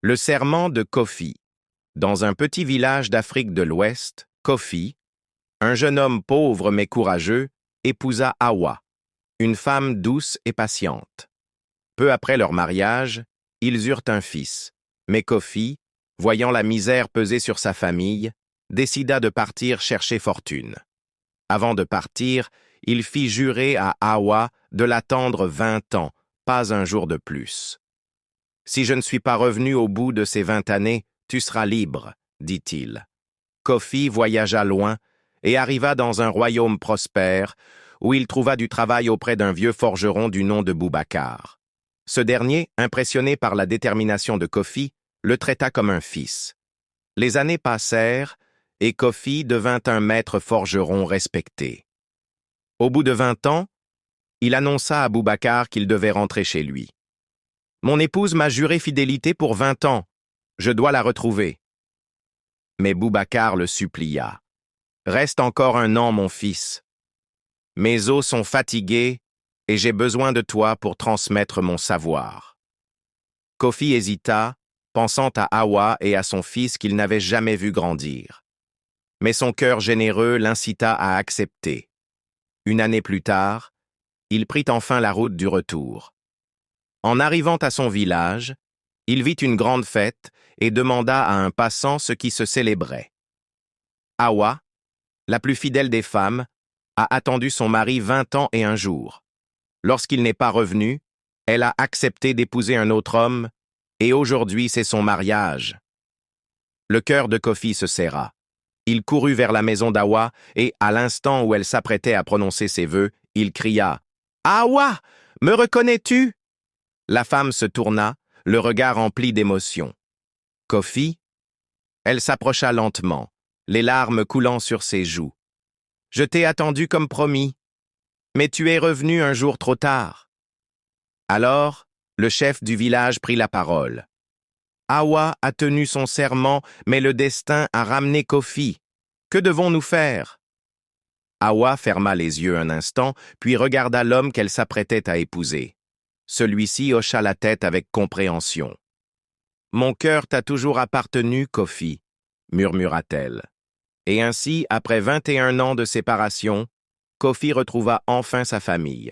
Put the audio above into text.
Le serment de Kofi. Dans un petit village d'Afrique de l'Ouest, Kofi, un jeune homme pauvre mais courageux, épousa Hawa, une femme douce et patiente. Peu après leur mariage, ils eurent un fils, mais Kofi, voyant la misère peser sur sa famille, décida de partir chercher fortune. Avant de partir, il fit jurer à Hawa de l'attendre 20 ans, pas un jour de plus. « Si je ne suis pas revenu au bout de ces 20 années, tu seras libre, » dit-il. Kofi voyagea loin et arriva dans un royaume prospère où il trouva du travail auprès d'un vieux forgeron du nom de Boubacar. Ce dernier, impressionné par la détermination de Kofi, le traita comme un fils. Les années passèrent et Kofi devint un maître forgeron respecté. Au bout de 20 ans, il annonça à Boubacar qu'il devait rentrer chez lui. « Mon épouse m'a juré fidélité pour 20 ans. Je dois la retrouver. » Mais Boubacar le supplia. « Reste encore un an, mon fils. Mes os sont fatigués et j'ai besoin de toi pour transmettre mon savoir. » Kofi hésita, pensant à Hawa et à son fils qu'il n'avait jamais vu grandir. Mais son cœur généreux l'incita à accepter. Une année plus tard, il prit enfin la route du retour. En arrivant à son village, il vit une grande fête et demanda à un passant ce qui se célébrait. Hawa, la plus fidèle des femmes, a attendu son mari 20 ans et un jour. Lorsqu'il n'est pas revenu, elle a accepté d'épouser un autre homme, et aujourd'hui c'est son mariage. Le cœur de Kofi se serra. Il courut vers la maison d'Hawa et, à l'instant où elle s'apprêtait à prononcer ses vœux, il cria « Hawa, me reconnais-tu » La femme se tourna, le regard empli d'émotion. « Kofi ?» Elle s'approcha lentement, les larmes coulant sur ses joues. « Je t'ai attendu comme promis, mais tu es revenu un jour trop tard. » Alors, le chef du village prit la parole. « Hawa a tenu son serment, mais le destin a ramené Kofi. Que devons-nous faire ?» Hawa ferma les yeux un instant, puis regarda l'homme qu'elle s'apprêtait à épouser. Celui-ci hocha la tête avec compréhension. « Mon cœur t'a toujours appartenu, Kofi, » murmura-t-elle. Et ainsi, après 21 ans de séparation, Kofi retrouva enfin sa famille.